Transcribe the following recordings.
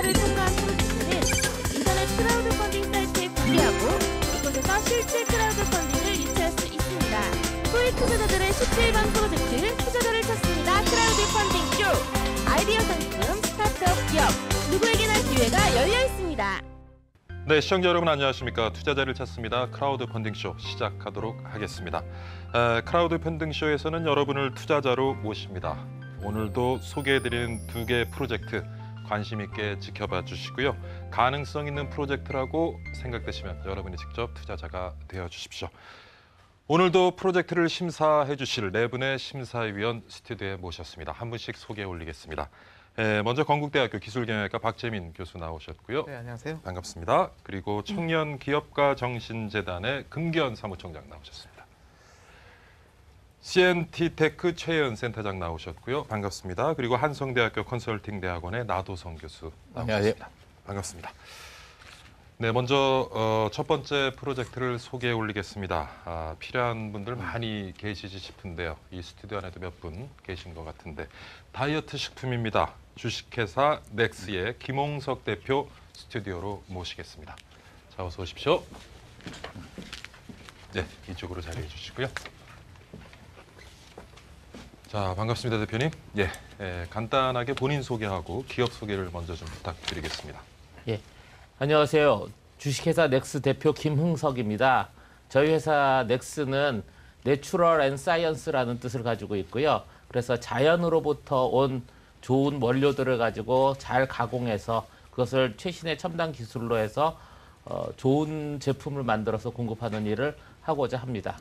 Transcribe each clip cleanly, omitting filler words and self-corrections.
심사를 통과한 프로젝트는 인터넷 크라우드 펀딩 사이트에 공개하고 이곳에서 실제 크라우드 펀딩을 유치할 수 있습니다. 소액 투자자들의 17번 프로젝트 투자자를 찾습니다. 크라우드 펀딩 쇼. 아이디어 상품, 스타트업 기업, 누구에게나 기회가 열려 있습니다. 네, 시청자 여러분 안녕하십니까? 투자자를 찾습니다. 크라우드 펀딩쇼 시작하도록 하겠습니다. 크라우드 펀딩쇼에서는 여러분을 투자자로 모십니다. 오늘도 소개해드리는 2개 프로젝트 관심 있게 지켜봐 주시고요. 가능성 있는 프로젝트라고 생각되시면 여러분이 직접 투자자가 되어 주십시오. 오늘도 프로젝트를 심사해 주실 4분의 심사위원 스튜디오에 모셨습니다. 한 분씩 소개 올리겠습니다. 먼저 건국대학교 기술경영학과 박재민 교수 나오셨고요. 네, 안녕하세요. 반갑습니다. 그리고 청년기업가 정신재단의 금기현 사무총장 나오셨습니다. CNT테크 최혜은 센터장 나오셨고요. 반갑습니다. 그리고 한성대학교 컨설팅대학원의 나도성 교수 나오셨습니다. 안녕하세요. 반갑습니다. 네, 먼저 첫 번째 프로젝트를 소개해 올리겠습니다. 필요한 분들 많이 계시지 싶은데요. 이 스튜디오 안에도 몇 분 계신 것 같은데 다이어트 식품입니다. 주식회사 넥스의 김홍석 대표 스튜디오로 모시겠습니다. 자, 어서 오십시오. 네, 이쪽으로 자리해 주시고요. 자, 반갑습니다, 대표님. 간단하게 본인 소개하고 기업 소개를 먼저 좀 부탁드리겠습니다. 예, 안녕하세요. 주식회사 넥스 대표 김흥석입니다. 저희 회사 넥스는 내추럴 앤 사이언스라는 뜻을 가지고 있고요. 그래서 자연으로부터 온 좋은 원료들을 가지고 잘 가공해서 그것을 최신의 첨단 기술로 해서 좋은 제품을 만들어서 공급하는 일을 하고자 합니다.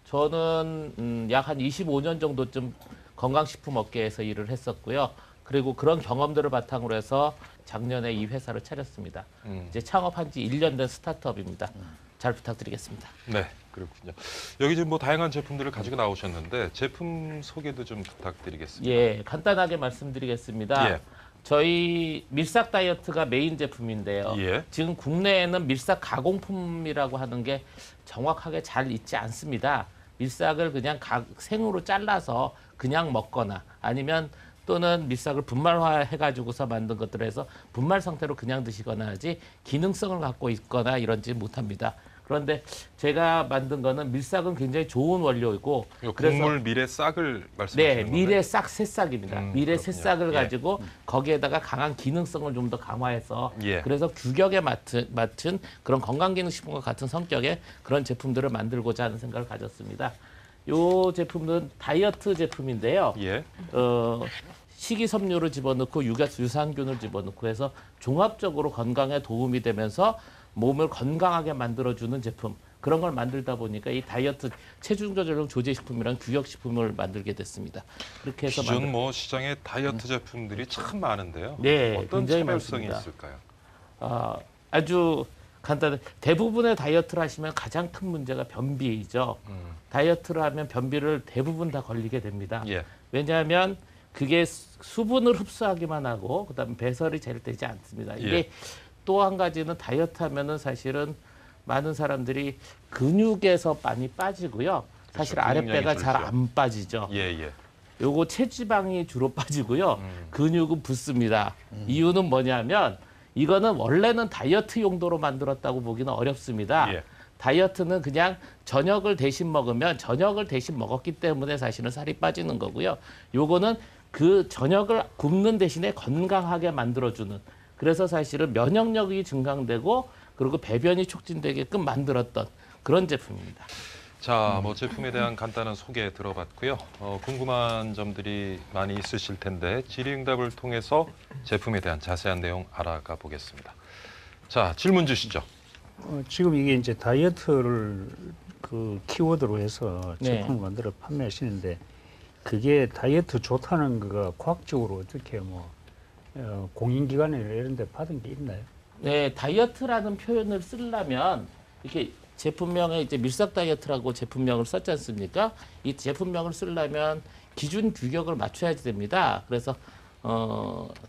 저는 약 한 25년 정도쯤 건강식품 업계에서 일을 했었고요. 그리고 그런 경험들을 바탕으로 해서 작년에 이 회사를 차렸습니다. 이제 창업한 지 1년 된 스타트업입니다. 잘 부탁드리겠습니다. 네, 그렇군요. 여기 지금 뭐 다양한 제품들을 가지고 나오셨는데 제품 소개도 좀 부탁드리겠습니다. 예, 간단하게 말씀드리겠습니다. 예. 저희 밀싹 다이어트가 메인 제품인데요. 예. 지금 국내에는 밀싹 가공품이라고 하는 게 정확하게 잘 있지 않습니다. 밀싹을 그냥 생으로 잘라서 그냥 먹거나 아니면 또는 밀싹을 분말화해가지고서 만든 것들을 해서 분말 상태로 그냥 드시거나 하지 기능성을 갖고 있거나 이런지 못합니다. 그런데 제가 만든 거는 밀싹은 굉장히 좋은 원료이고 곡물 밀의 싹을 말씀하시는 네, 건가요? 밀의 싹 새싹입니다. 밀의 그렇군요. 새싹을 예. 가지고 거기에다가 강한 기능성을 좀 더 강화해서 예. 그래서 규격에 맞춘 그런 건강기능식품과 같은 성격의 그런 제품들을 만들고자 하는 생각을 가졌습니다. 이 제품은 다이어트 제품인데요. 예. 식이섬유를 집어넣고 유산균을 집어넣고 해서 종합적으로 건강에 도움이 되면서 몸을 건강하게 만들어주는 제품, 그런 걸 만들다 보니까 이 다이어트 체중 조절용 조제식품이라는 규격식품을 만들게 됐습니다. 그렇게 해서 기존 뭐 시장에 다이어트 제품들이 참 많은데요. 네, 어떤 굉장히 차별성이 많습니다. 있을까요? 아주 간단해. 대부분의 다이어트를 하시면 가장 큰 문제가 변비이죠. 다이어트를 하면 변비를 대부분 다 걸리게 됩니다. 예. 왜냐하면 그게 수분을 흡수하기만 하고 그다음에 배설이 잘 되지 않습니다. 이게 예. 또 한 가지는 다이어트 하면은 사실은 많은 사람들이 근육에서 많이 빠지고요. 사실 그렇죠. 아랫배가 근육량이 잘 줄죠. 안 빠지죠. 예. 요거 체지방이 주로 빠지고요. 근육은 붙습니다. 이유는 뭐냐면 이거는 원래는 다이어트 용도로 만들었다고 보기는 어렵습니다. 예. 다이어트는 그냥 저녁을 대신 먹으면 저녁을 대신 먹었기 때문에 사실은 살이 빠지는 거고요. 요거는 그 저녁을 굶는 대신에 건강하게 만들어주는, 그래서 사실은 면역력이 증강되고 그리고 배변이 촉진되게끔 만들었던 그런 제품입니다. 자, 뭐 제품에 대한 간단한 소개 들어봤고요. 궁금한 점들이 많이 있으실 텐데 질의응답을 통해서 제품에 대한 자세한 내용 알아가 보겠습니다. 자, 질문 주시죠. 지금 이게 이제 다이어트를 그 키워드로 해서 네. 제품을 만들어 판매하시는데 그게 다이어트 좋다는 거가 과학적으로 어떻게 뭐 공인기관이나 이런 데 받은 게 있나요? 네, 다이어트라는 표현을 쓰려면 이렇게 제품명에 이제 밀싹 다이어트라고 제품명을 썼지 않습니까? 이 제품명을 쓰려면 기준 규격을 맞춰야 됩니다. 그래서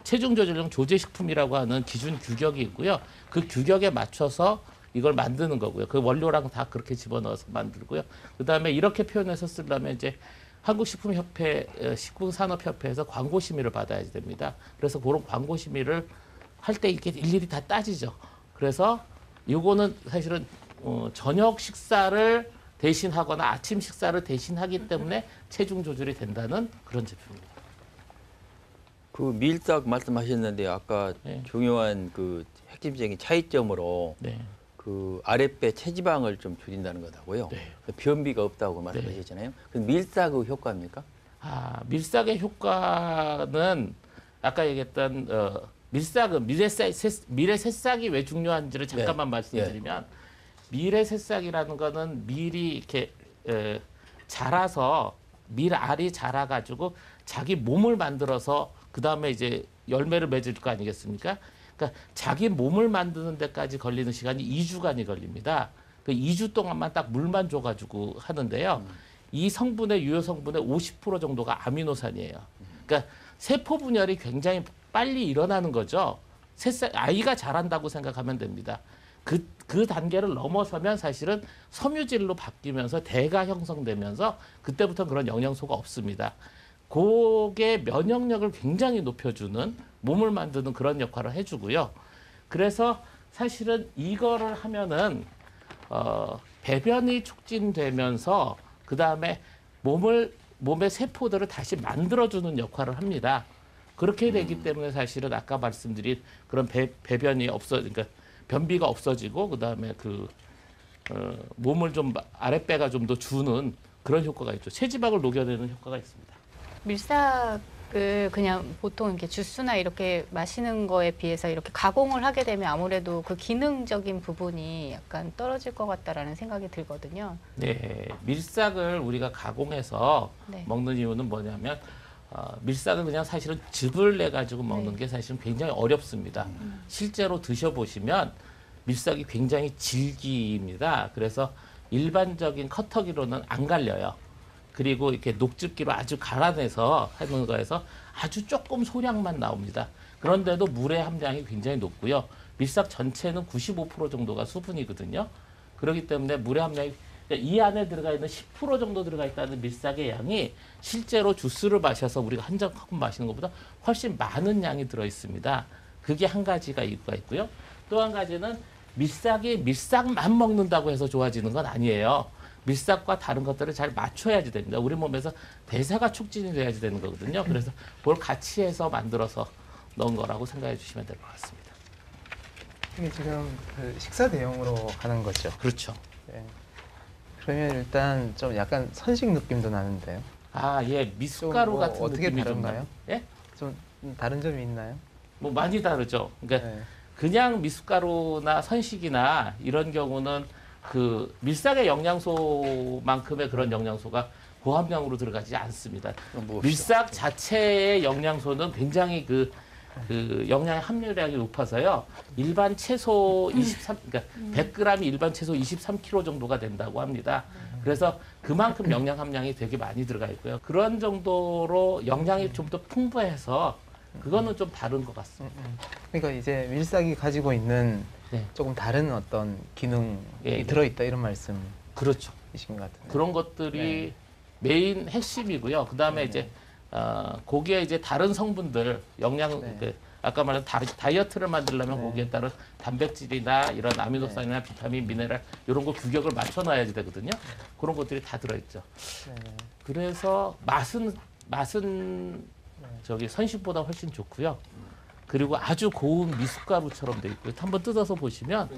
체중 조절용 조제식품이라고 하는 기준 규격이 있고요. 그 규격에 맞춰서 이걸 만드는 거고요. 그 원료랑 다 그렇게 집어넣어서 만들고요. 그다음에 이렇게 표현해서 쓰려면 이제 한국식품협회, 식품산업협회에서 광고 심의를 받아야 됩니다. 그래서 그런 광고 심의를 할 때 이렇게 일일이 다 따지죠. 그래서 이거는 사실은 저녁 식사를 대신하거나 아침 식사를 대신하기 때문에 체중 조절이 된다는 그런 제품입니다. 그 밀싹 말씀하셨는데 아까 네. 중요한 그 핵심적인 차이점으로 네. 그 아랫배 체지방을 좀 줄인다는 거다고요. 네. 변비가 없다고 말씀하셨잖아요. 그 밀싹의 효과입니까? 밀싹의 효과는 아까 얘기했던 밀싹은 밀의 새싹이 왜 중요한지를 잠깐만 말씀드리면 밀의 새싹이라는 거는 밀이 이렇게 자라서 밀알이 자라가지고 자기 몸을 만들어서 그 다음에 이제 열매를 맺을 거 아니겠습니까? 그러니까 자기 몸을 만드는 데까지 걸리는 시간이 2주간이 걸립니다. 그 2주 동안만 딱 물만 줘가지고 하는데요. 이 성분의 유효 성분의 50% 정도가 아미노산이에요. 그러니까 세포 분열이 굉장히 빨리 일어나는 거죠. 아이가 자란다고 생각하면 됩니다. 그 단계를 넘어서면 사실은 섬유질로 바뀌면서 대가 형성되면서 그때부터 그런 영양소가 없습니다. 그게 면역력을 굉장히 높여주는 몸을 만드는 그런 역할을 해주고요. 그래서 사실은 이거를 하면은 배변이 촉진되면서 그 다음에 몸의 세포들을 다시 만들어주는 역할을 합니다. 그렇게 되기 때문에 사실은 아까 말씀드린 그런 배변이 그러니까 변비가 없어지고 그 다음에 몸을 좀 아랫배가 좀 더 주는 그런 효과가 있죠. 체지방을 녹여내는 효과가 있습니다. 밀싹을 그냥 보통 이렇게 주스나 이렇게 마시는 거에 비해서 이렇게 가공을 하게 되면 아무래도 그 기능적인 부분이 약간 떨어질 것 같다라는 생각이 들거든요. 네, 밀싹을 우리가 가공해서 네. 먹는 이유는 뭐냐면 밀싹은 그냥 사실은 즙을 내 가지고 먹는 게 사실은 굉장히 어렵습니다. 실제로 드셔보시면 밀싹이 굉장히 질깁니다. 그래서 일반적인 커터기로는 안 갈려요. 그리고 이렇게 녹즙기로 아주 갈아내서 하는 거에서 아주 조금 소량만 나옵니다. 그런데도 물의 함량이 굉장히 높고요. 밀싹 전체는 95% 정도가 수분이거든요. 그렇기 때문에 물의 함량이 이 안에 들어가 있는 10% 정도 들어가 있다는 밀싹의 양이 실제로 주스를 마셔서 우리가 한 잔 컵 마시는 것보다 훨씬 많은 양이 들어 있습니다. 그게 한 가지가 이유가 있고요. 또 한 가지는 밀싹이 밀싹만 먹는다고 해서 좋아지는 건 아니에요. 밀싹과 다른 것들을 잘 맞춰야지 됩니다. 우리 몸에서 대사가 촉진이 돼야지 되는 거거든요. 그래서 그걸 같이 해서 만들어서 넣은 거라고 생각해 주시면 될 것 같습니다. 이게 지금 그 식사 대용으로 하는 거죠. 그렇죠. 네. 그러면 일단 좀 약간 선식 느낌도 나는데요. 예, 미숫가루 좀 같은 어떻게 느낌이 좀 다른가요? 나요. 예? 좀 다른 점이 있나요? 뭐 많이 다르죠. 그러니까 네. 그냥 미숫가루나 선식이나 이런 경우는 그 밀싹의 영양소만큼의 그런 영양소가 고함량으로 들어가지 않습니다. 밀싹 자체의 영양소는 굉장히 그 영양의 함유량이 높아서요. 일반 채소 23, 그러니까 100g이 일반 채소 23kg 정도가 된다고 합니다. 그래서 그만큼 영양 함량이 되게 많이 들어가 있고요. 그런 정도로 영양이 좀 더 풍부해서 그거는 좀 다른 것 같습니다. 그러니까 이제 밀싹이 가지고 있는 네. 조금 다른 어떤 기능이 예. 들어있다 이런 말씀이신 그렇죠. 것 같은데. 그런 것들이 네. 메인 핵심이고요. 그 다음에 네. 이제 거기에 이제 다른 성분들 영양 네. 아까 말한 다이어트를 만들려면 네. 거기에 따른 단백질이나 이런 아미노산이나 비타민, 미네랄 이런 거 규격을 맞춰놔야지 되거든요. 그런 것들이 다 들어있죠. 네. 그래서 맛은 저기 선식보다 훨씬 좋고요. 그리고 아주 고운 미숫가루처럼 돼 있고요. 한번 뜯어서 보시면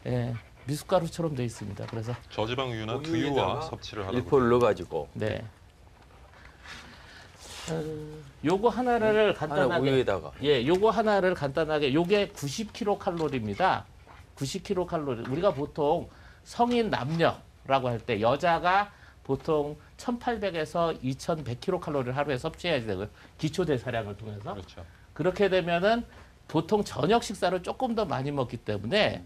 예, 미숫가루처럼 돼 있습니다. 그래서 저지방 우유나 우유에다가 두유와 섭취를 하라고. 1%를 넣어가지고 네. 요거 하나를 하나 간단하게 우유에다가 요거 하나를 간단하게 요게 90kcal입니다. 90kcal. 우리가 보통 성인 남녀라고 할 때 여자가 보통 1800에서 2100kcal를 하루에 섭취해야 되고요. 기초 대사량을 통해서. 그렇죠. 그렇게 되면은 보통 저녁 식사를 조금 더 많이 먹기 때문에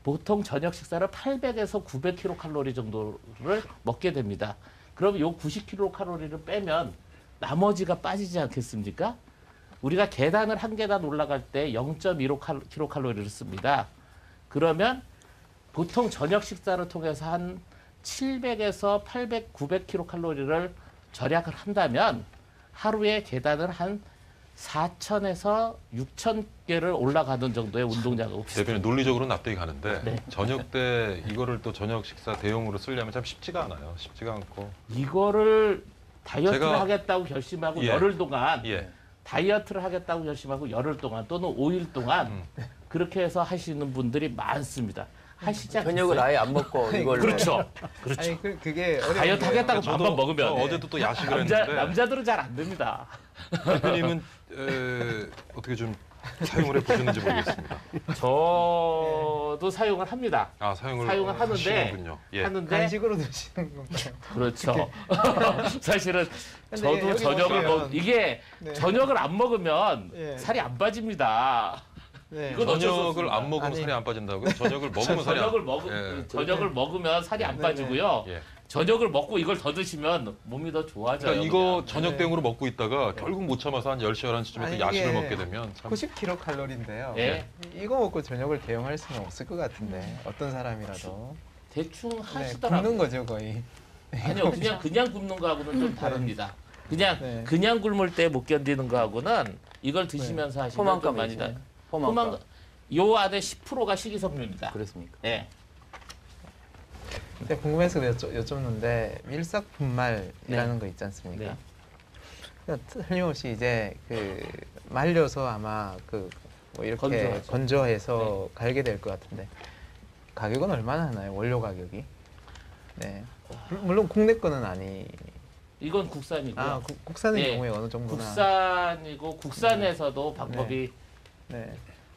보통 저녁 식사를 800에서 900kcal 정도를 먹게 됩니다. 그럼 요 90kcal를 빼면 나머지가 빠지지 않겠습니까? 우리가 계단을 한 계단 올라갈 때 0.15kcal를 씁니다. 그러면 보통 저녁 식사를 통해서 한 700에서 800, 900kcal를 절약을 한다면 하루에 계단을 한 4,000에서 6,000개를 올라가는 정도의 운동 작업이 대표님 논리적으로 납득이 가는데 네. 저녁 때 이거를 또 저녁 식사 대용으로 쓰려면 참 쉽지가 않아요. 쉽지가 않고. 이거를 다이어트를 제가- 하겠다고 결심하고 예. 열흘 동안 예. 다이어트를 하겠다고 결심하고 열흘 동안 또는 5일 동안 음. 그렇게 해서 하시는 분들이 많습니다. 하시지 않겠어요? 저녁을 아예 안 먹고 이걸로. 그렇죠. 그렇죠. 아니 그게 어려운 다이어트 게 하겠다고 저도- 밥만 먹으면 저 어제도 또 야식을 남자, 했는데 남자들은 잘 안 됩니다. 대표님은 어떻게 좀 사용을 해보셨는지 모르겠습니다. 저도 사용을 합니다. 아 사용을 하는데 하시는군요. 예. 하는데 간식으로 드시는 건가요? 그렇죠. 사실은 근데 저도 여기 저녁을 보시면- 이게 네. 저녁을 안 먹으면 예. 살이 안 빠집니다. 네. 이건 어쩔 수 저녁을 없습니다. 안 먹으면 아니. 살이 안 빠진다고요? 저녁을 먹으면 살이 안 저녁을 먹으면 살이 안 네, 빠지고요. 예. 저녁을 먹고 이걸 더 드시면 몸이 더 좋아져요. 그러니까 이거 그냥. 저녁 네. 대용으로 먹고 있다가 결국 못 참아서 한 10시, 11시쯤에 아니, 또 야식을 이게 먹게 되면 참 90kcal인데요. 예. 이거 먹고 저녁을 대용할 수는 없을 것 같은데 어떤 사람이라도 대충 네, 하시더라고요. 굶는 거죠 거의. 아니요, 그냥 굶는 거하고는 좀 다릅니다. 네. 그냥 굶을 때 못 견디는 거하고는 이걸 드시면서 하시면 좀 포만감이 많이 다. 있어요. 포만감. 요 안에 10%가 식이섬유입니다. 그렇습니까? 네. 근데 궁금해서 여쭙는데 밀싹분말이라는 네. 거 있지 않습니까? 네. 그러니까 틀림없이 이제 그 말려서 아마 뭐 이렇게 건조하죠. 건조해서 갈게 될 것 같은데 가격은 얼마나 하나요? 원료 가격이? 네. 물론 국내 거는 아니. 이건 국산이고요. 아 국산의 예. 경우에 어느 정도나? 국산이고 국산에서도 방법이 네.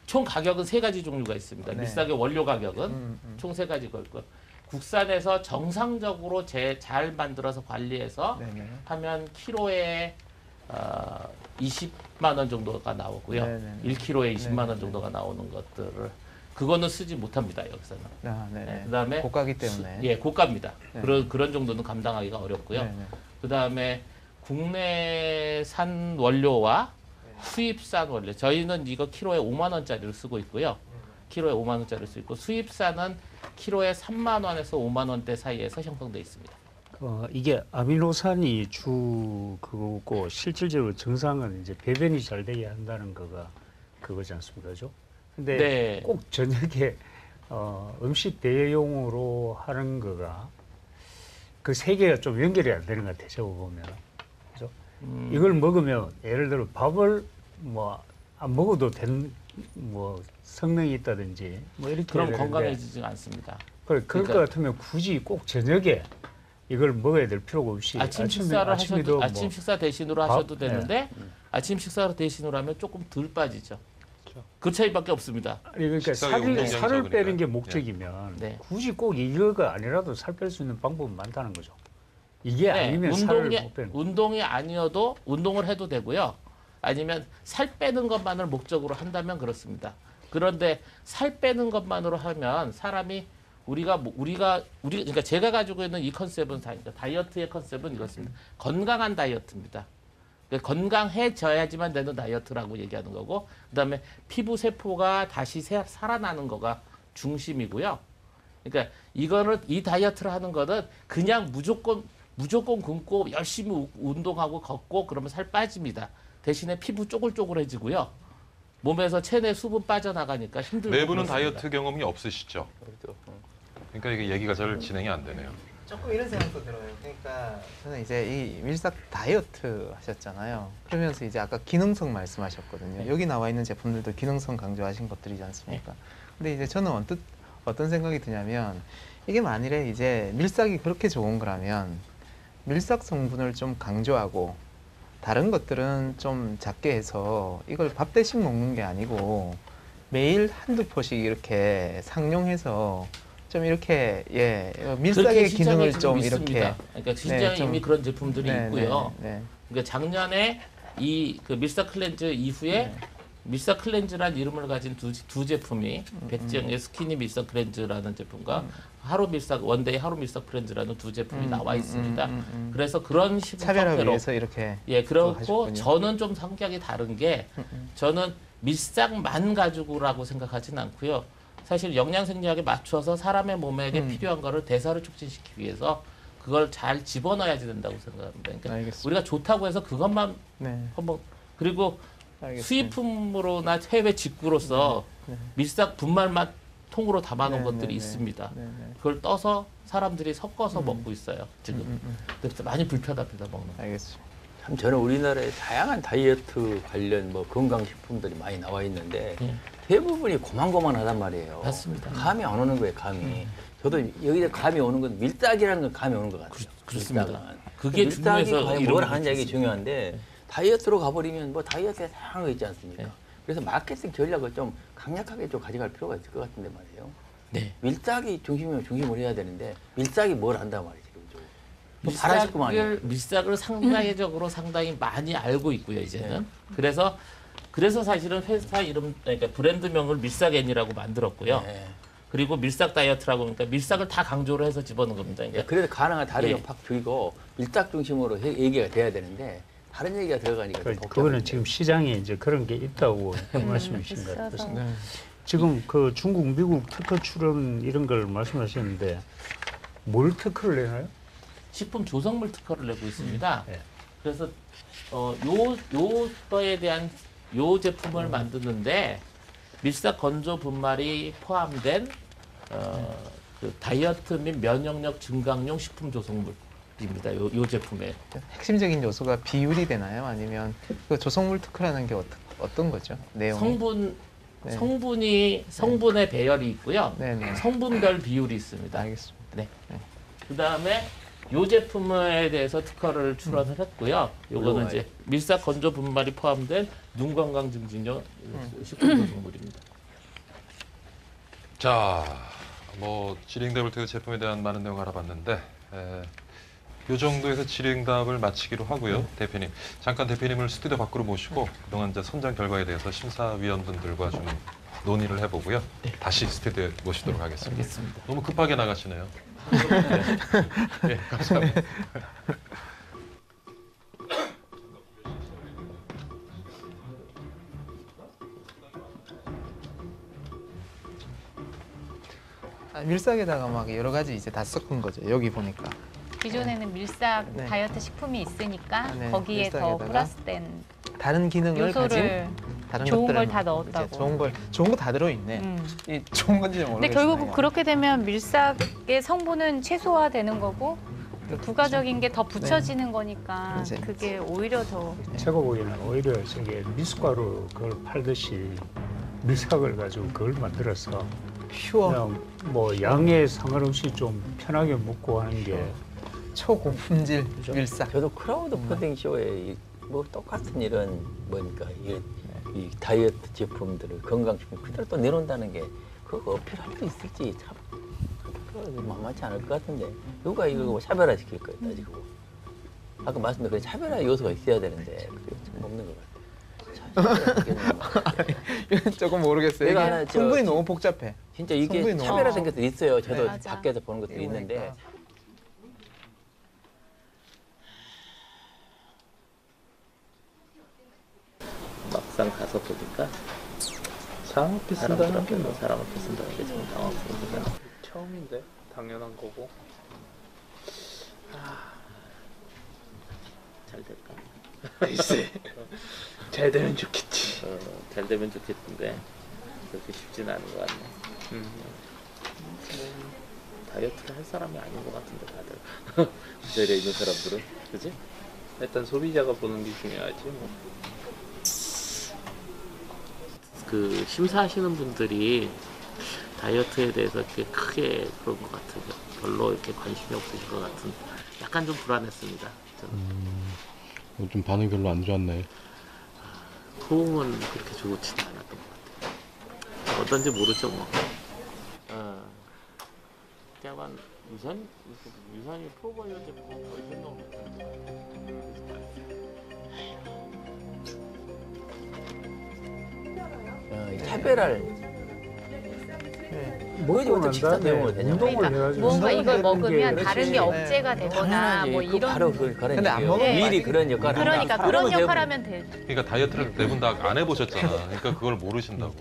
총 가격은 세 가지 종류가 있습니다. 네. 밀싹의 원료 가격은 음. 총 세 가지가 있고 국산에서 정상적으로 잘 만들어서 관리해서 네네. 하면 키로에 20만 원 정도가 나오고요. 네네네. 1kg에 20만 원 네네네. 정도가 나오는 것들을 그거는 쓰지 못합니다. 여기서는. 아, 네네. 네, 그다음에 고가기 때문에. 예, 고가입니다. 네. 그런 정도는 감당하기가 어렵고요. 네네. 그다음에 국내산 원료와 수입산 원료. 저희는 이거 키로에 5만 원짜리를 쓰고 있고요. 키로에 5만 원짜리를 쓰고 있고 수입산은 키로에 3만 원에서 5만 원대 사이에서 형성돼 있습니다. 이게 아미노산이 주 그거고 실질적으로 정상은 이제 배변이 잘 되게 한다는 거가 그거지 않습니까, 그죠? 근데 네. 꼭 저녁에 음식 대용으로 하는 거가 그 세 개가 좀 연결이 안 되는 것 같아요. 저거 보면, 그죠? 이걸 먹으면 예를 들어 밥을 뭐 안 먹어도 뭐 성능이 있다든지 뭐 이렇게 그럼 되는데 건강해지지 않습니다. 그럴 그러니까- 것 같으면 굳이 꼭 저녁에 이걸 먹어야 될 필요가 없이 아침 아침에- 식사를 아침에도 하셔도 아침 식사 대신으로 밥? 하셔도 되는데 아침 식사 대신으로 하면 조금 덜 빠지죠. 그 차이밖에 없습니다. 그러니까 식사의 운동량이 살을 적으니까요. 빼는 게 목적이면 네. 굳이 꼭 이거가 아니라도 살 뺄 수 있는 방법은 많다는 거죠. 이게 아니면 살을 못 빼는 거죠. 운동이 아니어도 운동을 해도 되고요. 아니면 살 빼는 것만을 목적으로 한다면 그렇습니다. 그런데 살 빼는 것만으로 하면 사람이 우리가 그러니까 제가 가지고 있는 이 컨셉은 다이어트의 컨셉은 이렇습니다. 건강한 다이어트입니다. 그러니까 건강해져야지만 되는 다이어트라고 얘기하는 거고, 그다음에 피부 세포가 다시 살아나는 거가 중심이고요. 그러니까 이 다이어트를 하는 거는 그냥 무조건 굶고 열심히 운동하고 걷고 그러면 살 빠집니다. 대신에 피부 쪼글쪼글해지고요. 몸에서 체내 수분 빠져나가니까 힘들고 내부는 그렇습니다. 다이어트 경험이 없으시죠? 그러니까 이게 얘기가 잘 진행이 안 되네요. 조금 이런 생각도 들어요. 그러니까 저는 이제 이 밀싹 다이어트 하셨잖아요. 그러면서 이제 아까 기능성 말씀하셨거든요. 네. 여기 나와 있는 제품들도 기능성 강조하신 것들이지 않습니까? 근데 이제 저는 어떤 생각이 드냐면 이게 만일에 이제 밀싹이 그렇게 좋은 거라면 밀싹 성분을 좀 강조하고 다른 것들은 좀 작게 해서 이걸 밥 대신 먹는 게 아니고 매일 한두 포씩 이렇게 상용해서 좀 이렇게 밀싹의 그렇게 시장에 기능을 지금 좀 있습니다. 이렇게 그러니까 시장에 좀- 이미 그런 제품들이 네, 있고요. 네, 네. 그러니까 작년에 그 밀싹 클렌즈 이후에 밀싹 클렌즈라는 이름을 가진 두 제품이 백지영의 스키니 밀싹 클렌즈라는 제품과 원데이 하루 밀싹 클렌즈라는 두 제품이 나와 있습니다. 그래서 그런 식으로 차별화를 형태로 위해서 이렇게 예, 그렇고 하셨군요. 저는 좀 성격이 다른 게 저는 밀싹만 가지고라고 생각하진 않고요. 사실 영양생리학에 맞춰서 사람의 몸에게 필요한 거를 대사를 촉진시키기 위해서 그걸 잘 집어넣어야지 된다고 생각합니다. 그러니까 알겠습니다. 우리가 좋다고 해서 그것만 네. 한번 그리고 알겠습니다. 수입품으로나 해외 직구로서 밀싹 분말만 통으로 담아놓은 네, 것들이 네, 있습니다. 네, 네. 그걸 떠서 사람들이 섞어서 먹고 있어요. 지금. 그래서 많이 불편합니다, 먹는 거. 알겠습니다. 참 저는 우리나라에 다양한 다이어트 관련 뭐 건강식품들이 많이 나와 있는데 대부분이 고만고만하단 말이에요. 맞습니다. 감이 안 오는 거예요, 감이. 저도 여기에 감이 오는 건 밀딱이라는 건 감이 오는 것 같아요. 그렇습니다. 밀딱은. 그게 밀딱이 중요해서 과연 이름을 뭘 하는 얘기 붙였습니다. 중요한데 다이어트로 가버리면 뭐 다이어트에 다양한 거 있지 않습니까? 네. 그래서 마케팅 전략을 좀 강력하게 좀 가져갈 필요가 있을 것 같은데 말이에요. 네. 밀딱이 중심이면 중심을 해야 되는데 밀딱이 뭘 한단 말이지. 뭐 바라실 아니에요. 밀싹을 상당히적으로 상당히 많이 알고 있고요, 이제는. 그래서 사실은 회사 이름, 그러니까 브랜드명을 밀싹앤이라고 만들었고요. 네. 그리고 밀싹 다이어트라고 그러니까 밀싹을 다 강조를 해서 집어넣은 겁니다. 그러니까 그래서 가능한 다른 예. 팍 줄이고 밀딱 중심으로 얘기가 돼야 되는데 다른 얘기가 들어가니까 좀 그거는 복잡해져요. 지금 시장에 이제 그런 게 있다고 말씀이신 것 비싸서. 같습니다. 지금 그 중국, 미국 특허 출원 이런 걸 말씀하셨는데 뭘 특허를 내나요? 식품 조성물 특허를 내고 있습니다. 네. 그래서 요거에 대한 요 제품을 만드는데 밀싹 건조 분말이 포함된 그 다이어트 및 면역력 증강용 식품 조성물입니다. 요 제품에. 핵심적인 요소가 비율이 되나요? 아니면 그 조성물 특허라는 게 어떤 거죠? 내용. 네. 네. 성분의 배열이 있고요. 네네. 성분별 비율이 있습니다. 알겠습니다. 네. 그 다음에 요 제품에 대해서 특허를 출원을 했고요. 요거는 이제 밀싹 건조 분말이 포함된 눈 건강 증진용 식품 조성물입니다. 자, 뭐 지링더블트 제품에 대한 많은 내용 알아봤는데 이 정도에서 지링답을 마치기로 하고요. 대표님, 잠깐 대표님을 스튜디오 밖으로 모시고 그동안 이제 선정 결과에 대해서 심사위원분들과 좀 논의를 해보고요. 다시 스튜디오에 모시도록 하겠습니다. 알겠습니다. 너무 급하게 나가시네요. 네, 감사합니다. 밀싹에다가 막 여러 가지 이제 다 섞은 거죠. 여기 보니까. 기존에는 밀싹 네. 다이어트 식품이 있으니까 네, 거기에 더 밀싹에다가 플러스된 다른 기능을 가진 요소를 다른 좋은 것들을 걸 다 막 넣었다고. 이제 좋은 거 다 들어있네. 이 좋은 건지 모르겠어요. 근데 결국 그렇게 되면 밀싹의 성분은 최소화되는 거고 부가적인 게 더 붙여지는 거니까 이제. 그게 오히려 더 제가 보기에는 오히려 저게 미숫가루 그걸 팔듯이 밀싹을 가지고 그걸 만들어서 퓨어 그냥 뭐 양에 상관없이 좀 편하게 먹고 하는 게 초고품질 밀싹. 저도 크라우드 펀딩 쇼에 뭐 똑같은 이런 뭐니까 이 다이어트 제품들을 건강식품 그대로 또 내놓는다는 게 그거 어필할 수 있을지 참 그거 만만치 않을 것 같은데 누가 이거 차별화 시킬 거예요 따지고 아까 말씀드린 그 차별화 요소가 있어야 되는데 그게 좀 없는 것 같아요. 이건 조금 모르겠어요. 내가 이게 하나 성분이 너무 복잡해. 진짜 이게 성분이 너무 차별화된 것도 있어요. 저도 맞아. 밖에서 보는 것도 이거 있는데 보니까. 막상 가서 보니까 사람 앞에 사람 앞에 사람 앞에 쓴다는 게 참 당황스럽습니다. 처음인데 당연한 거고. 잘 될까? 글쎄 잘 되면 좋겠지. 잘 되면 좋겠는데 그렇게 쉽지는 않은 것 같네. 다이어트를 할 사람이 아닌 것 같은데 다들 그 자리에 있는 사람들은 그지? 일단 소비자가 보는 게 중요하지 뭐. 그 심사하시는 분들이 다이어트에 대해서 이렇게 크게 그런 것 같은 별로 이렇게 관심이 없으실 것 같은 약간 좀 불안했습니다. 저는. 좀 반응이 별로 안 좋았나요? 호응은 그렇게 좋지는 않았던 것 같아요. 어떤지 모르죠 뭐. 약간 유산이 프로바이오 제품은 거의 생각 이 차별화를 뭐지 어떤 식사 내용으로 되냐 운동을 해가지고 뭔가 이걸 운동을 먹으면 하는 게 다른 게 그렇지. 억제가 되거나 당연하지. 뭐 그 이런 바로 그런 근데 안 먹으면 네. 미리 그런 역할을 그러니까 한다. 그런 그러면 역할 하면 돼. 그러니까 다이어트를 네 분 다 안 해보셨잖아. 그러니까 그걸 모르신다고.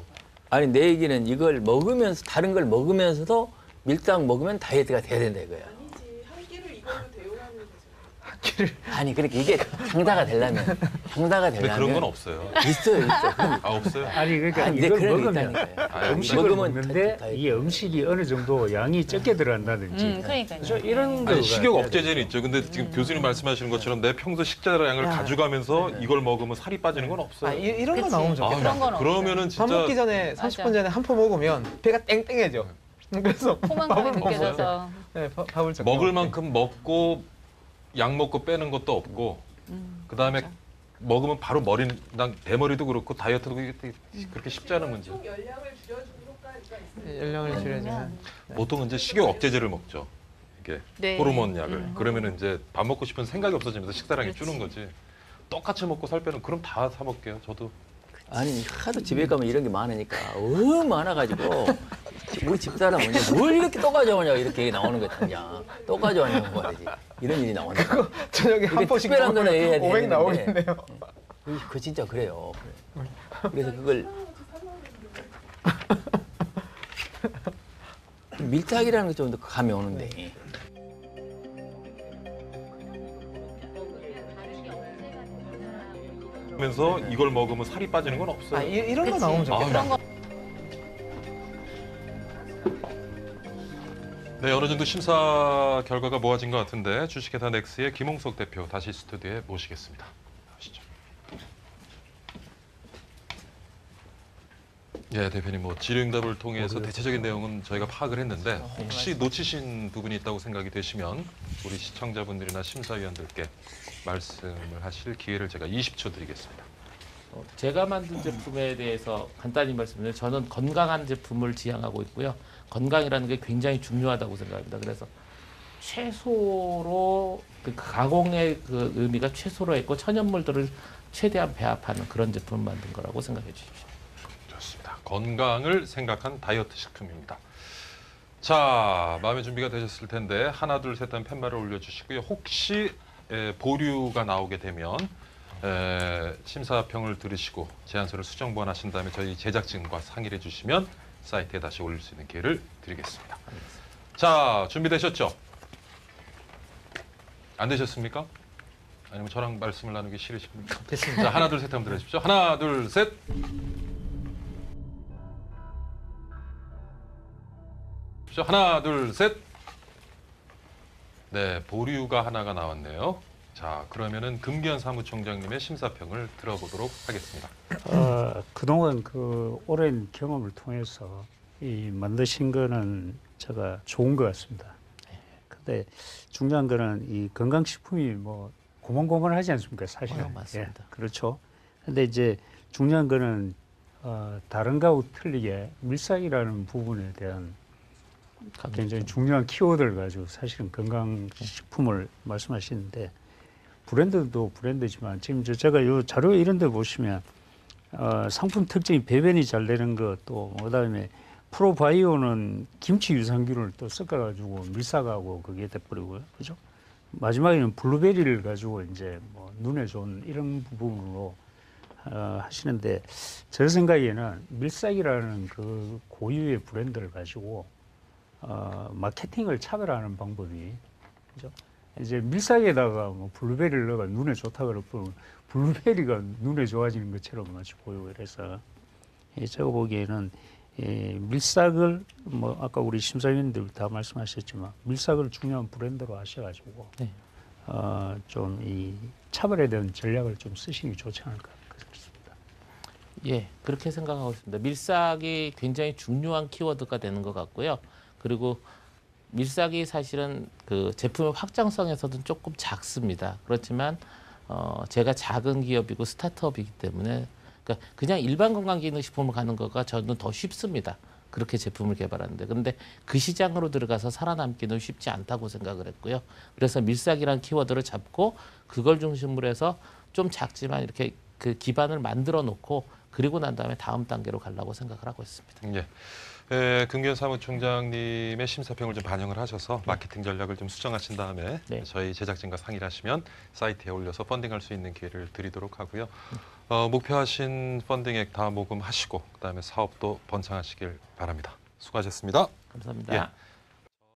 아니 내 얘기는 이걸 먹으면서 다른 걸 먹으면서도 밀당 먹으면 다이어트가 돼야 된다 이거야. 아니 그러니까 이게 장사가 되려면 근데 그런 건 없어요. 있어요. 그럼 아 없어요. 아니 그러니까 근데 이걸 그런 게 먹으면 있다니까요. 아, 음식을 먹으면 먹는데 다 이 음식이 어느 정도 양이 적게 들어간다든지 그러니까요. 그래서 이런 거 아니 식욕 억제제는 있죠. 근데 지금 교수님 말씀하시는 것처럼 내 평소 식자량을 가져가면서 이걸 먹으면 살이 빠지는 건 없어요. 이런 거 그치. 나오면 좋겠다. 그런 건 그러면은 밥 진짜 먹기 전에 30분 전에 한 포 먹으면 배가 땡땡해져. 그래서 포만감이 밥을 느껴져서. 네, 밥을 적게 먹을 먹게. 만큼 먹고 약 먹고 빼는 것도 없고 그다음에 먹으면 바로 머리는 대머리도 그렇고 다이어트도 그렇게 쉽지 않은 문제. 연령을 줄여주면 보통 이제 식욕 억제제를 먹죠. 이게 네. 호르몬 약을. 그러면 이제 밥 먹고 싶은 생각이 없어지면서 식사량이 그렇지. 주는 거지. 똑같이 먹고 살 빼는 그럼 다 사 먹게요. 저도. 아니 하도 집에 가면 이런 게 많으니까 많아가지고 우리 집사람은 뭘 이렇게 또 가져오냐 이렇게 나오는 거야 당장. 또 가져오냐고 말이지. 이런 일이 나오는 거야. 저녁에 이게 한 포씩 특별한 거는 해야 먹으면 500 되는데. 나오겠네요. 그 진짜 그래요. 그래서 그걸 밀착이라는 게 좀 더 감이 오는데. 그러면서 이걸 먹으면 살이 빠지는 건 없어요. 이런 거 그치. 나오면 좋겠다. 그런 거 네, 어느 정도 심사 결과가 모아진 것 같은데 주식회사 넥스의 김홍석 대표 다시 스튜디오에 모시겠습니다. 나오시죠. 예, 대표님 뭐 질의응답을 통해서 대체적인 내용은 저희가 파악을 했는데 혹시 놓치신 부분이 있다고 생각이 되시면 우리 시청자분들이나 심사위원들께 말씀을 하실 기회를 제가 20초 드리겠습니다. 제가 만든 제품에 대해서 간단히 말씀드리면 저는 건강한 제품을 지향하고 있고요. 건강이라는 게 굉장히 중요하다고 생각합니다. 그래서 최소로 그 가공의 그 의미가 최소로 했고 천연물들을 최대한 배합하는 그런 제품을 만든 거라고 생각해 주십시오. 좋습니다. 건강을 생각한 다이어트 식품입니다. 자, 마음의 준비가 되셨을 텐데 하나 둘 셋 하면 팻말을 올려주시고요. 혹시 보류가 나오게 되면 심사평을 들으시고 제안서를 수정 보완하신 다음에 저희 제작진과 상의를 해주시면 사이트에 다시 올릴 수 있는 기회를 드리겠습니다. 자, 준비되셨죠? 안 되셨습니까? 아니면 저랑 말씀을 나누기 싫으십니까? 됐습니다. 자, 하나 둘 셋 한번 들어주십시오. 하나 둘 셋. 하나 둘 셋. 네, 보류가 하나가 나왔네요. 자, 그러면은 금기현 사무총장님의 심사평을 들어보도록 하겠습니다. 그동안 그 오랜 경험을 통해서 이 만드신 거는 제가 좋은 것 같습니다. 근데 중요한 거는 이 건강식품이 뭐 고만고만하지 않습니까? 사실은. 맞습니다. 그렇죠. 근데 이제 중요한 거는 다른 거하고 틀리게 밀착이라는 부분에 대한 굉장히 중요한 키워드를 가지고 사실은 건강식품을 말씀하시는데 브랜드도 브랜드지만 지금 제가 요 자료 이런 데 보시면 상품 특징이 배변이 잘 되는 것 또 그다음에 프로바이오는 김치 유산균을 또 섞어가지고 밀착하고 그게 돼버리고요, 그죠? 마지막에는 블루베리를 가지고 이제 뭐 눈에 좋은 이런 부분으로 하시는데 제 생각에는 밀착이라는 그 고유의 브랜드를 가지고 마케팅을 차별하는 방법이 그죠? 이제 밀착에다가 뭐 블루베리를 넣어가 눈에 좋다 그러면 블루베리가 눈에 좋아지는 것처럼 마치 보이고 그래서 제가 보기에는 밀착을 뭐 아까 우리 심사위원들 다 말씀하셨지만 밀착을 중요한 브랜드로 하셔가지고 네. 좀 이 차별에 대한 전략을 좀 쓰시는 게 좋지 않을까 그렇습니다. 예, 그렇게 생각하고 있습니다. 밀착이 굉장히 중요한 키워드가 되는 것 같고요. 그리고 밀착이 사실은 그 제품의 확장성에서는 조금 작습니다. 그렇지만 제가 작은 기업이고 스타트업이기 때문에 그러니까 그냥 일반 건강기능식품을 가는 거가 저는 더 쉽습니다. 그렇게 제품을 개발하는데. 그런데 그 시장으로 들어가서 살아남기는 쉽지 않다고 생각을 했고요. 그래서 밀착이라는 키워드를 잡고 그걸 중심으로 해서 좀 작지만 이렇게 그 기반을 만들어 놓고 그리고 난 다음에 다음 단계로 가려고 생각을 하고 있습니다. 예. 금기현 사무총장님의 심사평을 좀 반영을 하셔서 마케팅 전략을 좀 수정하신 다음에 네. 저희 제작진과 상의를 하시면 사이트에 올려서 펀딩할 수 있는 기회를 드리도록 하고요. 목표하신 펀딩액 다 모금하시고 그다음에 사업도 번창하시길 바랍니다. 수고하셨습니다. 감사합니다. 예.